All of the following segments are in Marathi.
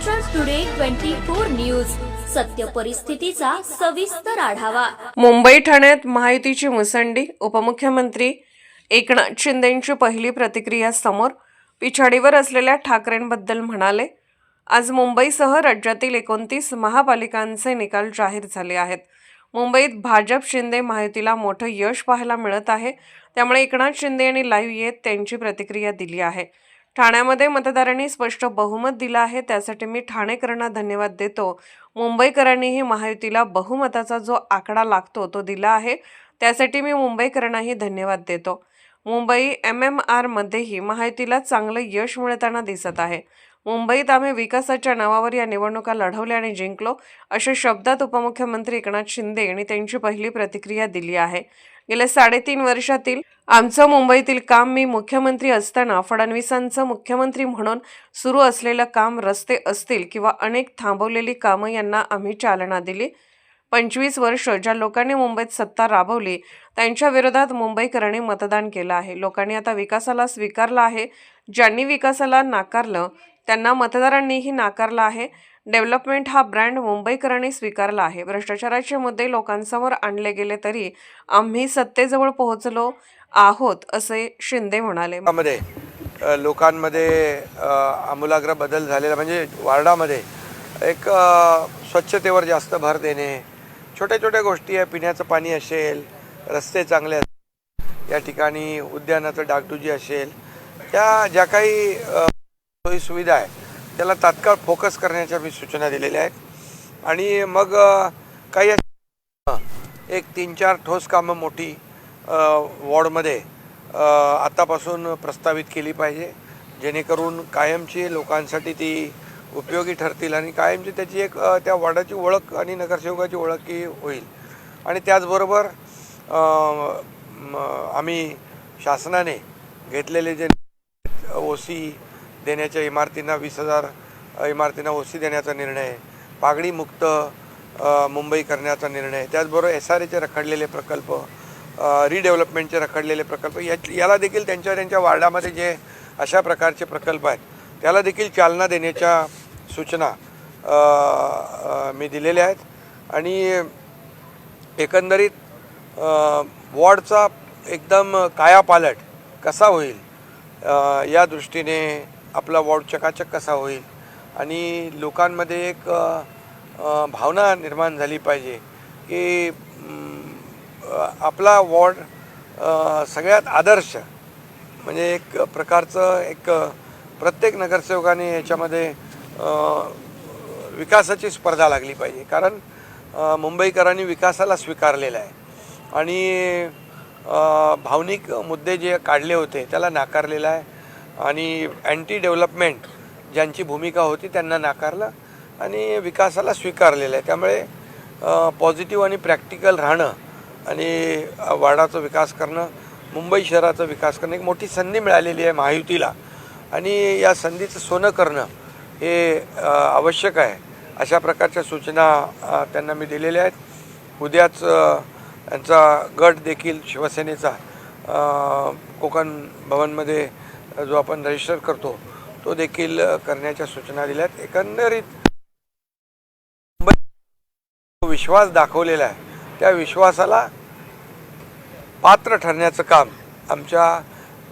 महाराष्ट्र टुडे 24 न्यूज, सत्य परिस्थितीचा सविस्तर आढावा। मुंबई ठाण्यात महायुतीची मुसंडी, उपमुख्यमंत्री एकनाथ शिंदेंची पहिली प्रतिक्रिया समोर। पिछाडीवर असलेल्या ठाकरेंबद्दल म्हणाले, आज मुंबईसह राज्यातील 29 महापालिकांचे निकाल जाहीर झाले आहेत। मुंबईत भाजप शिंदे महायुतीला मोठं यश पाहायला मिळत आहे। त्यामुळे एकनाथ शिंदे यांनी लाईव्ह येत त्यांची प्रतिक्रिया दिली आहे। ठाण्यामध्ये मतदारांनी स्पष्ट बहुमत दिलं आहे, त्यासाठी मी ठाणेकरांना धन्यवाद देतो। मुंबईकरांनीही महायुतीला बहुमताचा जो आकडा लागतो तो दिला आहे, त्यासाठी मी मुंबईकरांनाही धन्यवाद देतो। मुंबई MMR मध्येही महायुतीला चांगलं यश मिळताना दिसत आहे। मुंबईत आम्ही विकासाच्या नावावर या निवडणुका लढवल्या आणि जिंकलो, अशा शब्दात उपमुख्यमंत्री एकनाथ शिंदे यांनी त्यांची पहिली प्रतिक्रिया दिली आहे। गेल्या 3.5 वर्षातील आमचं मुंबईतील काम, मी मुख्यमंत्री असताना फडणवीसांचं मुख्यमंत्री म्हणून सुरू असलेलं काम, रस्ते असतील किंवा अनेक थांबवलेली कामं, यांना आम्ही चालना दिली। 25 वर्ष ज्या लोकांनी मुंबईत सत्ता राबवली त्यांच्या विरोधात मुंबईकरांनी मतदान केलं आहे। लोकांनी आता विकासाला स्वीकारलं आहे। ज्यांनी विकासाला नाकारलं त्यांना मतदारांनीही नाकारलं आहे। डेव्हलपमेंट हा ब्रँड मुंबईकरांनी स्वीकारला आहे। भ्रष्टाचाराचे मुद्दे लोकांसमोर आणले गेले तरी आम्ही सत्तेजवळ पोहोचलो आहोत, असे शिंदे म्हणाले। लोकांमध्ये आमूलाग्र बदल झालेला म्हणजे वार्डामध्ये एक स्वच्छतेवर जास्त भर देणे, छोट्या छोट्या गोष्टी आहे, पिण्याचं पाणी असेल, रस्ते चांगले असेल, या ठिकाणी उद्यानाचं डागडुजी असेल, त्या ज्या काही सोयी सुविधा आहे त्याला तात्काळ फोकस करण्याच्या मी सूचना दिलेल्या आहेत। आणि मग काही एक 3-4 ठोस कामं मोठी वॉर्डमध्ये आतापासून प्रस्तावित केली पाहिजे, जेणेकरून कायमची लोकांसाठी ती उपयोगी ठरतील आणि कायमची त्याची एक त्या वॉर्डाची ओळख आणि नगरसेवकाची ओळख ही होईल। आणि त्याचबरोबर आम्ही शासनाने घेतलेले जे OC देण्याच्या इमारतींना 20,000 इमारतींना OC देण्याचा निर्णय, पागडी मुक्त मुंबई करण्याचा निर्णय, त्याचबरोबर SRAचे रखडलेले प्रकल्प, रिडेव्हलपमेंटचे रखडलेले प्रकल्प, याला देखील त्यांच्या वार्डामध्ये जे अशा प्रकारचे प्रकल्प आहेत त्याला देखील चालना देण्याच्या सूचना मी दिलेल्या आहेत। आणि एकंदरीत वॉर्डचा एकदम कायापालट कसा होईल या दृष्टीने आपला वॉर्ड चकाचक कसा होईल आणि लोकांमध्ये एक भावना निर्माण झाली पाहिजे की आपला वॉर्ड सगळ्यात आदर्श, म्हणजे एक प्रकारचं एक प्रत्येक नगरसेवकाने याच्यामध्ये विकासाची स्पर्धा लागली पाहिजे। कारण मुंबईकरांनी विकासाला स्वीकारलेलं आहे आणि भावनिक मुद्दे जे काढले होते त्याला नाकारलेलं आहे आणि अँटी डेव्हलपमेंट ज्यांची भूमिका होती त्यांना नाकारलं आणि विकासाला स्वीकारलेलं आहे। त्यामुळे पॉझिटिव्ह आणि प्रॅक्टिकल राहणं आणि वार्डाचा विकास करणं, मुंबई शहराचा विकास करणं एक मोठी संधी मिळालेली आहे महायुतीला आणि या संधीचं सोनं करणं हे आवश्यक आहे। अशा प्रकारच्या सूचना त्यांना मी दिलेल्या आहेत। उद्याच यांचा गट देखील शिवसेनेचा कोकण भवनमध्ये जो आपण रजिस्टर करतो तो देखील करण्याच्या सूचना दिल्या आहेत। एकंदरीत विश्वास दाखवलेला आहे, त्या विश्वासाला पात्र ठरण्याचं काम आमच्या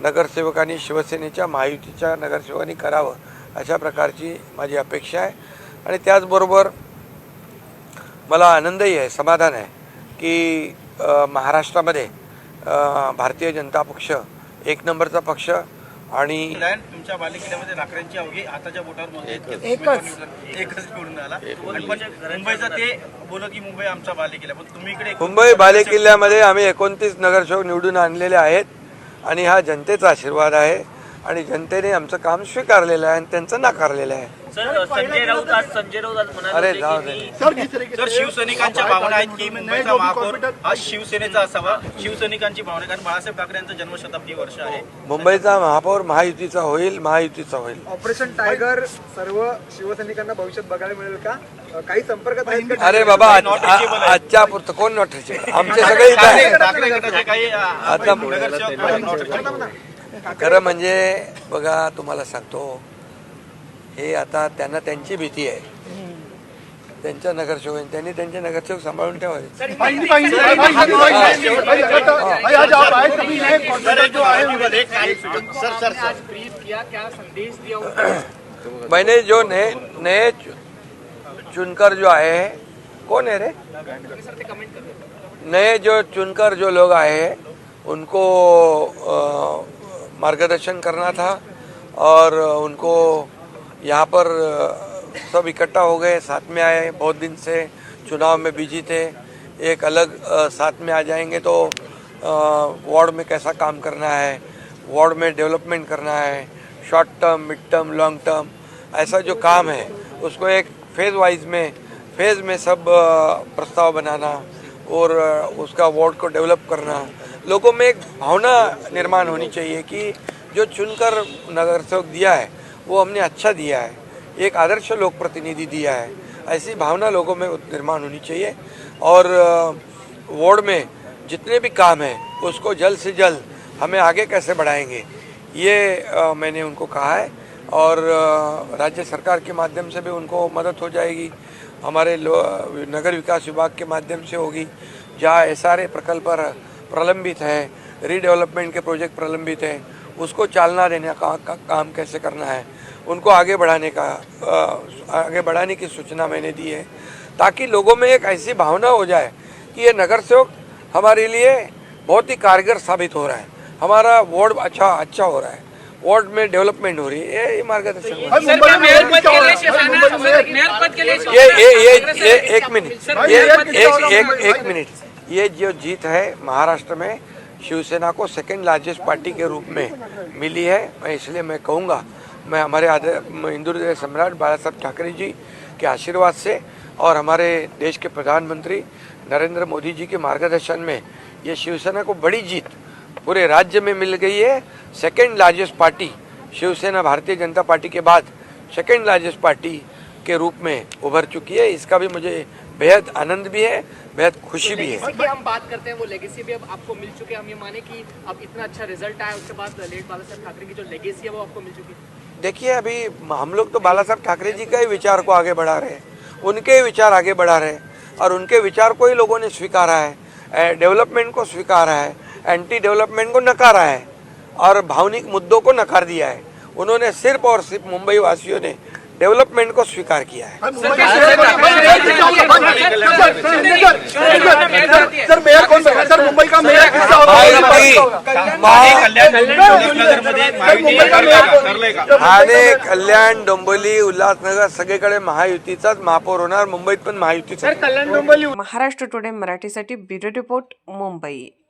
नगरसेवकांनी, शिवसेनेच्या महायुतीच्या नगरसेवकांनी करावं, अशा प्रकारची माझी अपेक्षा आहे। आणि त्याचबरोबर मला आनंदही आहे, समाधान आहे की महाराष्ट्रामध्ये भारतीय जनता पक्ष 1 नंबरचा पक्ष आणि तुमच्या बालेकिल्ल्यामध्ये लाकडांची अवघी हाताच्या बोटावर एकच निवडून आला। मुंबईचा ते बोलत की मुंबई आमचा बालेकिल्ला, पण तुम्ही इकडे मुंबई बालेकिल्ल्यामध्ये आम्ही 29 नगरसेवक निवडून आणलेले आहेत आणि हा जनतेचा आशीर्वाद आहे आणि जनतेने आमचं काम स्वीकारलेलं आहे आणि त्यांचं नाकारलेलं आहे। संजय राऊत अरे जाऊ दे। सर, शिवसैनिकांच्या भावना आहेत की मुंबईचा महापौर हा शिवसेनेचा असावा, शिवसैनिकांची भावना, कारण बाळासाहेब ठाकरे यांचं जन्मशताब्दी वर्ष आहे। मुंबईचा महापौर महायुतीचा होईल, महायुतीचा होईल। ऑपरेशन टायगर सर्व शिवसैनिकांना भविष्यात बघायला मिळेल का? काही संपर्कात आहेत का? अरे बाबा, आजच्या पुरतं कोण नॉट रिचेबल? आमचे सगळे इथं आहेत। ठाकरे गटाचे काही आता नगरसेवक खरं म्हणजे बघा, तुम्हाला सांगतो, हे आता त्यांना त्यांची भीती आहे, त्यांच्या नगरसेवक त्यांनी त्यांचे नगरसेवक सांभाळून ठेवावे. मैंने जो नए चुनकर जो आए हैं, कौन है रे, नए जो चुनकर जो लोग आए हैं उनको मार्गदर्शन करना था और उनको यहाँ पर सब इकट्ठा हो गए, साथ में आए, बहुत दिन से चुनाव में बिजी थे, एक अलग साथ में आ जाएंगे तो वार्ड में कैसा काम करना है, वार्ड में डेवलपमेंट करना है, short term, mid term, long term, ऐसा जो काम है उसको एक फेज़ में सब प्रस्ताव बनाना और उसका वार्ड को डेवलप करना. लोगों में एक भावना निर्माण होनी चाहिए कि जो चुनकर नगर सेवक दिया है वो हमने अच्छा दिया है, एक आदर्श लोक प्रतिनिधि दिया है, ऐसी भावना लोगों में निर्माण होनी चाहिए. और वार्ड में जितने भी काम हैं उसको जल्द से जल्द हमें आगे कैसे बढ़ाएंगे ये मैंने उनको कहा है और राज्य सरकार के माध्यम से भी उनको मदद हो जाएगी, हमारे नगर विकास विभाग के माध्यम से होगी. जहाँ SRA प्रकल्प प्रलंबित है, रीडेवलपमेंट के प्रोजेक्ट प्रलंबित हैं, उसको चालना देने का काम कैसे करना है, उनको आगे बढ़ाने की सूचना मैंने दी है, ताकि लोगों में एक ऐसी भावना हो जाए कि ये नगर सेवक हमारे लिए बहुत ही कारगर साबित हो रहा है, हमारा वार्ड अच्छा हो रहा है, वार्ड में डेवलपमेंट हो रही है. ये मार्गदर्शन एक मिनट, ये जो जीत है महाराष्ट्र में शिवसेना को सेकंड लार्जेस्ट पार्टी के रूप में मिली है. मैं इसलिए मैं कहूँगा, मैं हमारे हिंदू हृदय सम्राट बाला साहब ठाकरे जी के आशीर्वाद से और हमारे देश के प्रधानमंत्री नरेंद्र मोदी जी के मार्गदर्शन में ये शिवसेना को बड़ी जीत पूरे राज्य में मिल गई है. Second largest party Shiv Sena Bharatiya Janata party के बाद सेकंड लार्जेस्ट पार्टी के रूप में उभर चुकी है. इसका भी मुझे बेहद आनंद भी है, बेहद खुशी भी है. लेगेसी की हम बात करते हैं, वो लेगेसी भी अब आपको मिल चुके हैं. हम ये माने कि अब इतना अच्छा रिजल्ट आया उसके बाद लेट बाला साहब ठाकरे की जो लेगेसी है वो आपको मिल चुकी है. देखिए, अभी हम लोग तो बाला साहब ठाकरे जी का ही विचार को आगे बढ़ा रहे हैं, उनके ही विचार आगे बढ़ा रहे हैं और उनके विचार को ही लोगों ने स्वीकारा है, डेवलपमेंट को स्वीकारा है, एंटी डेवलपमेंट को नकारा है और भावनिक मुद्दों को नकार दिया है. उन्होंने सिर्फ और सिर्फ मुंबई वासियों ने डेवलपमेंट को स्वीकार किया है. सर मेयर कौन बनेगा? सर मुंबई का मेयर किसका होगा? ठाणे, कल्याण, डोंबिवली, उल्हासनगर सगळीकडे महायुतीचाच महापौर होणार. मुंबईत पण महायुतीचा. महाराष्ट्र टुडे मराठीसाठी ब्युरो रिपोर्ट, मुंबई.